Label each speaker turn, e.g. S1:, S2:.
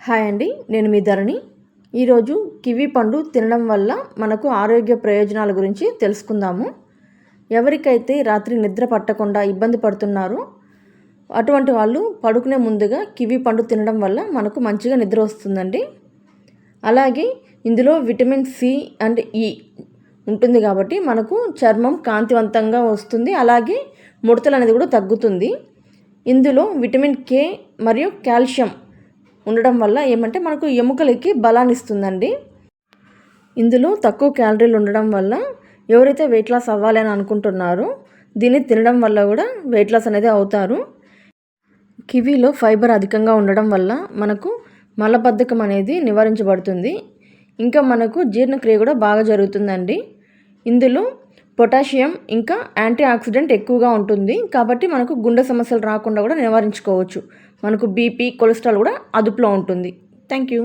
S1: Hi అండి, నేను మీ ధరణి. ఈరోజు కివి పండు తినడం వల్ల మనకు ఆరోగ్య ప్రయోజనాల గురించి తెలుసుకుందాము. ఎవరికైతే రాత్రి నిద్ర పట్టకుండా ఇబ్బంది పడుతున్నారో అటువంటి వాళ్ళు పడుకునే ముందుగా కివి పండు తినడం వల్ల మనకు మంచిగా నిద్ర వస్తుందండి. అలాగే ఇందులో విటమిన్ సి అండ్ ఈ ఉంటుంది కాబట్టి మనకు చర్మం కాంతివంతంగా వస్తుంది. అలాగే ముడతలు అనేది కూడా తగ్గుతుంది. ఇందులో విటమిన్ కే మరియు కాల్షియం ఉండడం వల్ల ఏమంటే మనకు ఎముకలకి బలాన్ని ఇస్తుందండి. ఇందులో తక్కువ క్యాలరీలు ఉండడం వల్ల ఎవరైతే వెయిట్ లాస్ అవ్వాలి అని అనుకుంటున్నారో దీన్ని తినడం వల్ల కూడా వెయిట్ లాస్ అనేది అవుతారు. కివీలో ఫైబర్ అధికంగా ఉండడం వల్ల మనకు మలబద్ధకం అనేది నివారించబడుతుంది. ఇంకా మనకు జీర్ణక్రియ కూడా బాగా జరుగుతుందండి. ఇందులో పొటాషియం ఇంకా యాంటీ ఆక్సిడెంట్ ఎక్కువగా ఉంటుంది కాబట్టి మనకు గుండె సమస్యలు రాకుండా కూడా నివారించుకోవచ్చు. మనకు బీపీ, కొలెస్ట్రాల్ కూడా అదుపులో ఉంటుంది. Thank you.